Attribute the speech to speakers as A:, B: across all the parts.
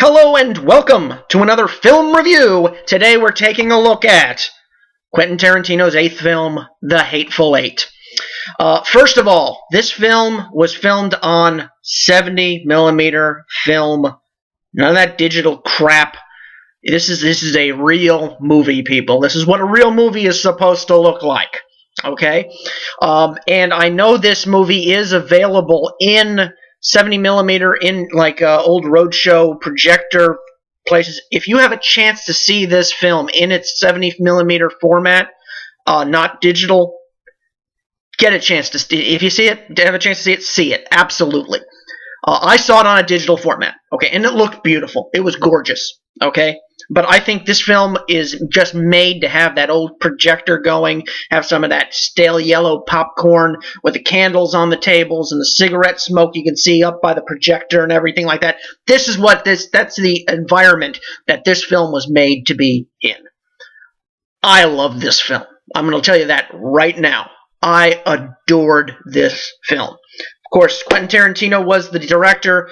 A: Hello and welcome to another film review. Today we're taking a look at Quentin Tarantino's eighth film, The Hateful Eight. First of all, this film was filmed on 70mm film. None of that digital crap. This is a real movie, people. This is what a real movie is supposed to look like. Okay? And I know this movie is available in 70mm in like old roadshow projector places. If you have a chance to see this film in its 70mm format, not digital, get a chance to see it. If you see it, have a chance to see it. Absolutely. I saw it on a digital format, okay, and it looked beautiful. It was gorgeous, okay? But I think this film is just made to have that old projector going, have some of that stale yellow popcorn with the candles on the tables and the cigarette smoke you can see up by the projector and everything like that. That's the environment that this film was made to be in. I love this film. I'm going to tell you that right now. I adored this film. Of course, Quentin Tarantino was the director.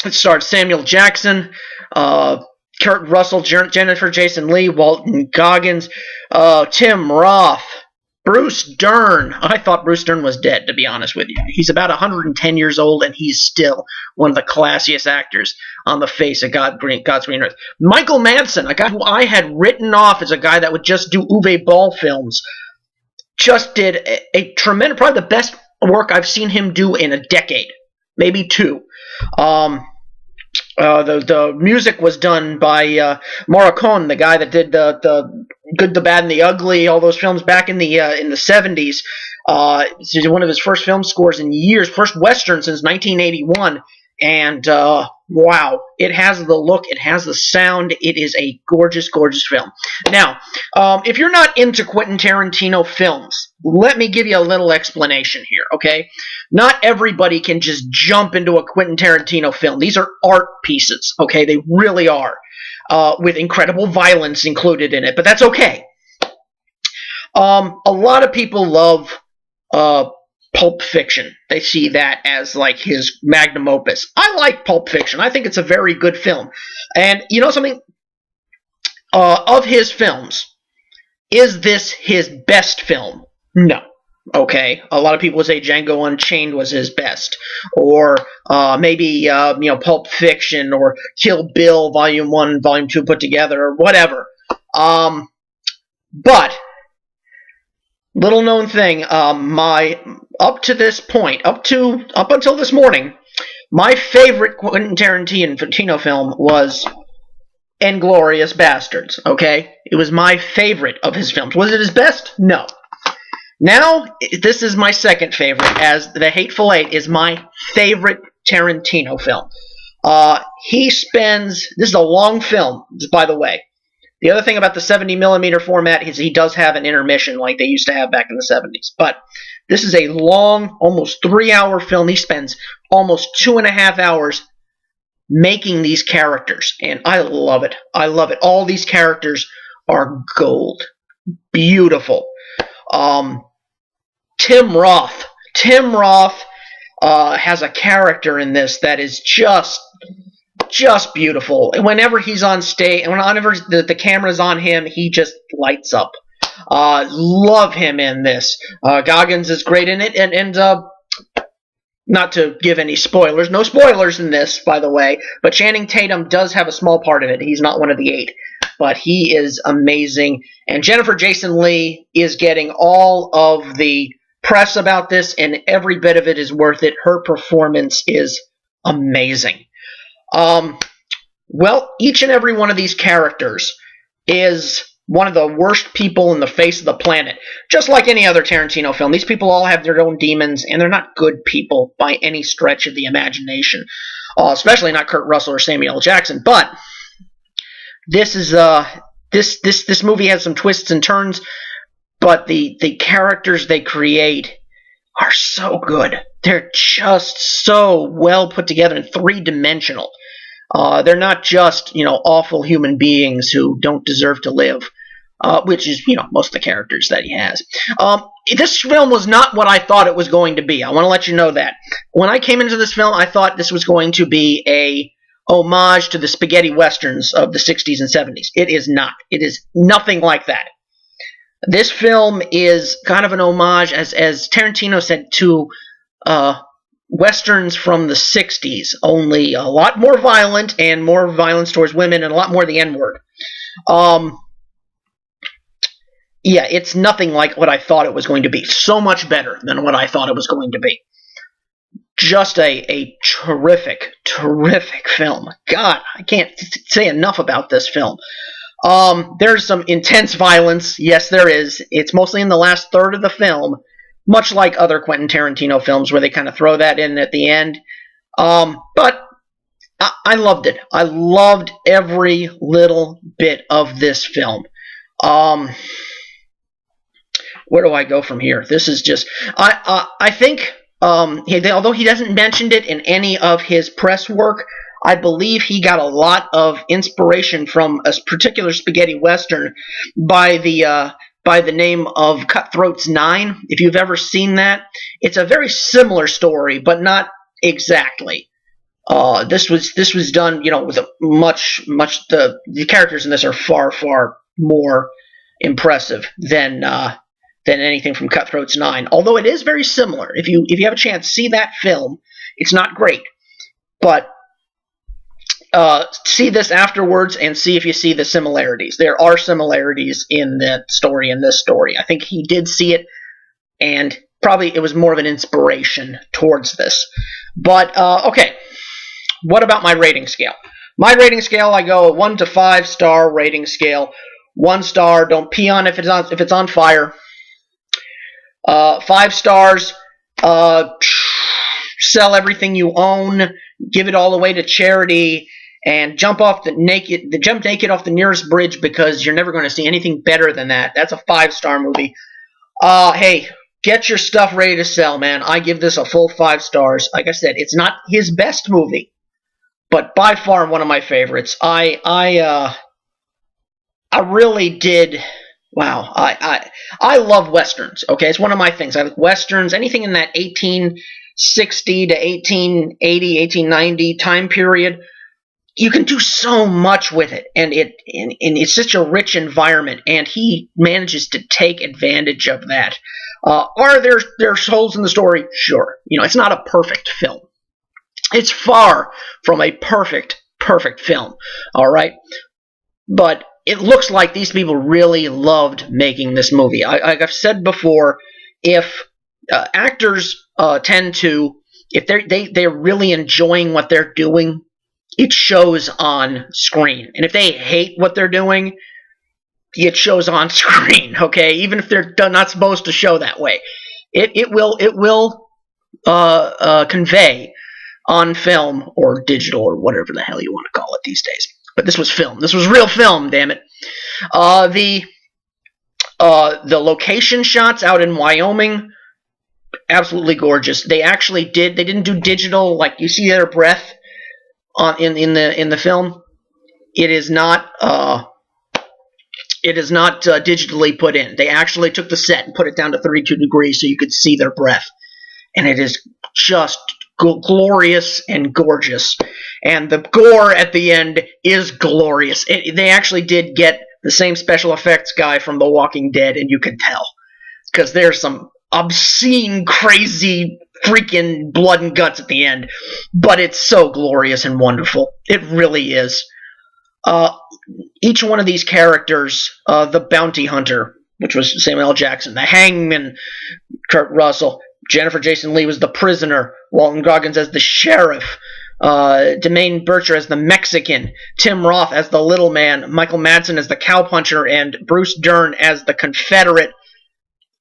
A: It starred Samuel Jackson, Kurt Russell, Jennifer Jason Leigh, Walton Goggins, Tim Roth, Bruce Dern. I thought Bruce Dern was dead, to be honest with you. He's about 110 years old, and he's still one of the classiest actors on the face of God's green earth. Michael Madsen, a guy who I had written off as a guy that would just do Uwe Ball films, just did a tremendous, probably the best work I've seen him do in a decade, maybe two. The music was done by Morricone, the guy that did the Good, the Bad, and the Ugly, all those films back in the 70s. This is one of his first film scores in years, first Western since 1981. And wow, it has the look, it has the sound, it is a gorgeous, gorgeous film. Now, if you're not into Quentin Tarantino films, let me give you a little explanation here, okay? Not everybody can just jump into a Quentin Tarantino film. These are art pieces, okay? They really are, with incredible violence included in it, but that's okay. A lot of people love Pulp Fiction. They see that as like his magnum opus. I like Pulp Fiction. I think it's a very good film. And you know something? Of his films, is this his best film? No. Okay. A lot of people would say Django Unchained was his best, or maybe Pulp Fiction or Kill Bill Volume 1, Volume 2 put together, or whatever. But little known thing, up to this point, up until this morning, my favorite Quentin Tarantino film was Inglourious Basterds, okay? It was my favorite of his films. Was it his best? No. Now, this is my second favorite, as The Hateful Eight is my favorite Tarantino film. This is a long film, by the way. The other thing about the 70mm format is he does have an intermission like they used to have back in the 70s. But this is a long, almost 3-hour film. He spends almost 2.5 hours making these characters, and I love it. I love it. All these characters are gold. Beautiful. Tim Roth. Tim Roth has a character in this that is just beautiful. Whenever he's on stage, and whenever the camera's on him, he just lights up. Love him in this. Goggins is great in it, and not to give any spoilers, no spoilers in this, by the way, but Channing Tatum does have a small part in it. He's not one of the 8, but he is amazing. And Jennifer Jason Leigh is getting all of the press about this, and every bit of it is worth it. Her performance is amazing. Well, each and every one of these characters is one of the worst people in the face of the planet. Just like any other Tarantino film, these people all have their own demons, and they're not good people by any stretch of the imagination. Especially not Kurt Russell or Samuel Jackson. But this is this movie has some twists and turns, but the characters they create are so good. They're just so well put together and three-dimensional. They're not just, awful human beings who don't deserve to live, which is, most of the characters that he has. This film was not what I thought it was going to be. I want to let you know that. When I came into this film, I thought this was going to be a homage to the spaghetti westerns of the 60s and 70s. It is not. It is nothing like that. This film is kind of an homage, as Tarantino said, to westerns from the 60s, only a lot more violent and more violence towards women and a lot more of the N-word. Yeah, it's nothing like what I thought it was going to be. So much better than what I thought it was going to be. Just a terrific, terrific film. God, I can't say enough about this film. There's some intense violence. Yes, there is. It's mostly in the last third of the film, much like other Quentin Tarantino films where they kind of throw that in at the end. But I loved it. I loved every little bit of this film. Where do I go from here? This is just... I think, although he doesn't mention it in any of his press work, I believe he got a lot of inspiration from a particular spaghetti western by the name of Cutthroat's 9. If you've ever seen that, it's a very similar story, but not exactly. This was done, with a much the characters in this are far more impressive than anything from Cutthroat's 9. Although it is very similar. If you have a chance, see that film. It's not great, but see this afterwards and see if you see the similarities. There are similarities in that story and this story. I think he did see it, and probably it was more of an inspiration towards this. But, okay. What about my rating scale? My rating scale, I go a 1 to 5 star rating scale. 1 star, don't pee on if it's on fire. 5 stars, sell everything you own, give it all away to charity, and jump naked off the nearest bridge because you're never going to see anything better than that. That's a 5-star movie. Hey, get your stuff ready to sell, man. I give this a full 5 stars. Like I said, it's not his best movie, but by far one of my favorites. I really did. Wow, I love westerns. Okay, it's one of my things. I like westerns. Anything in that 1860 to 1880, 1890 time period. You can do so much with it, and it's such a rich environment, and he manages to take advantage of that. Are there holes in the story? Sure. It's not a perfect film. It's far from a perfect film. All right, but it looks like these people really loved making this movie. Like I've said before, if actors tend to, if they're really enjoying what they're doing, it shows on screen. And if they hate what they're doing, it shows on screen. Okay, even if they're not supposed to show that way, it will convey on film or digital or whatever the hell you want to call it these days. But this was film. This was real film, damn it. The location shots out in Wyoming, absolutely gorgeous. They didn't do digital, like you see their breath in the film. It is not digitally put in. They actually took the set and put it down to 32 degrees so you could see their breath. And it is just glorious and gorgeous. And the gore at the end is glorious. They actually did get the same special effects guy from The Walking Dead, and you can tell. Because there's some obscene, crazy, freaking blood and guts at the end. But it's so glorious and wonderful. It really is. Each one of these characters, the bounty hunter, which was Samuel L. Jackson, the hangman, Kurt Russell, Jennifer Jason Leigh was the prisoner, Walton Goggins as the sheriff, Demaine Bircher as the Mexican, Tim Roth as the little man, Michael Madsen as the cowpuncher, and Bruce Dern as the Confederate.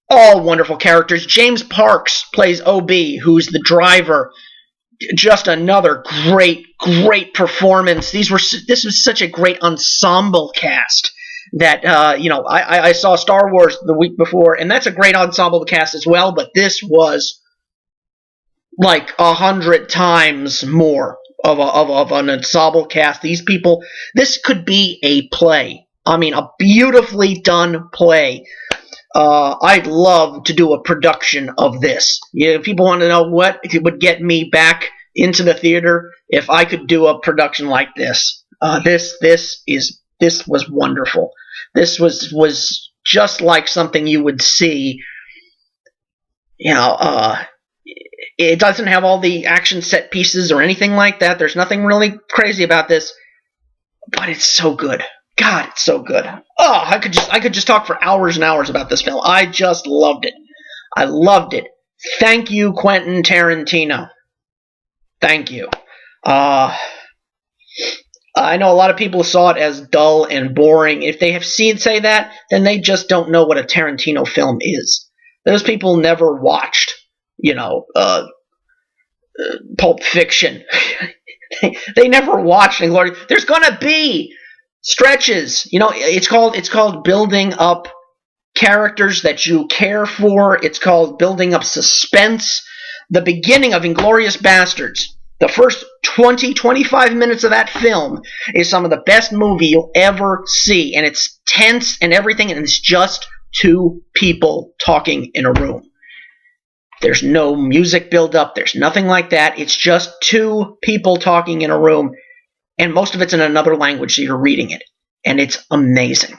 A: All wonderful characters. James Parks plays O.B., who's the driver. Just another great performance. This was such a great ensemble cast that, I saw Star Wars the week before, and that's a great ensemble cast as well, but this was like 100 times more of an ensemble cast. These people, this could be a play. I mean, a beautifully done play. I'd love to do a production of this. If people want to know what, if it would get me back into the theater if I could do a production like this. This was wonderful. This was just like something you would see. It doesn't have all the action set pieces or anything like that. There's nothing really crazy about this, but it's so good. God, it's so good. Oh, I could just talk for hours and hours about this film. I just loved it. I loved it. Thank you, Quentin Tarantino. Thank you. I know a lot of people saw it as dull and boring. If they have say that, then they just don't know what a Tarantino film is. Those people never watched, Pulp Fiction. They never watched Inglourious. There's gonna be stretches. It's called building up characters that you care for. It's called building up suspense. The beginning of Inglourious Bastards, the first 20-25 minutes of that film is some of the best movie you'll ever see, and it's tense and everything, and it's just two people talking in a room. There's no music build-up. There's nothing like that. It's just two people talking in a room, and most of it's in another language, so you're reading it, and it's amazing.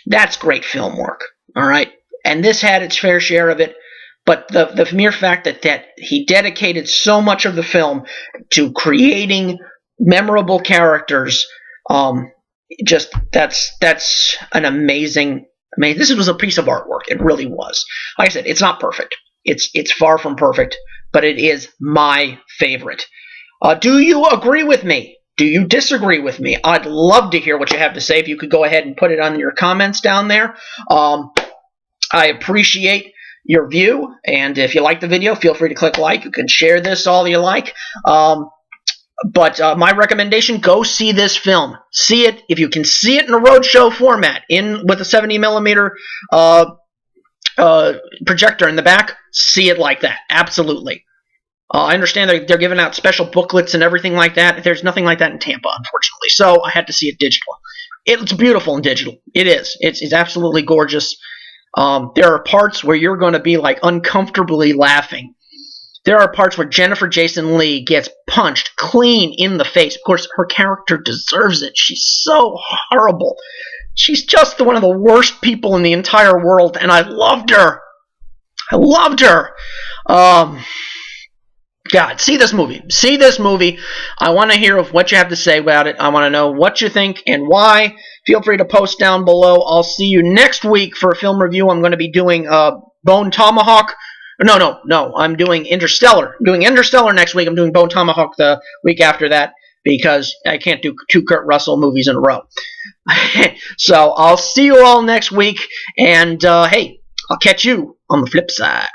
A: That's great film work, all right? And this had its fair share of it, but the mere fact that he dedicated so much of the film to creating memorable characters, that's an amazing. This was a piece of artwork. It really was. Like I said, it's not perfect. It's far from perfect, but it is my favorite. Do you agree with me? Do you disagree with me? I'd love to hear what you have to say. If you could go ahead and put it on your comments down there. I appreciate your view, and if you like the video, feel free to click like. You can share this all you like. But my recommendation, go see this film. See it, if you can see it in a roadshow format, with a 70 millimeter projector in the back, see it like that. Absolutely. I understand they're giving out special booklets and everything like that. There's nothing like that in Tampa, unfortunately. So I had to see it digital. It's beautiful in digital. It is. It's absolutely gorgeous. There are parts where you're going to be like uncomfortably laughing. There are parts where Jennifer Jason Leigh gets punched clean in the face. Of course, her character deserves it. She's so horrible. She's just one of the worst people in the entire world, and I loved her. I loved her. God, see this movie. See this movie. I want to hear what you have to say about it. I want to know what you think and why. Feel free to post down below. I'll see you next week for a film review. I'm going to be doing Bone Tomahawk. No. I'm doing Interstellar. I'm doing Interstellar next week. I'm doing Bone Tomahawk the week after that because I can't do two Kurt Russell movies in a row. So I'll see you all next week. And, hey, I'll catch you on the flip side.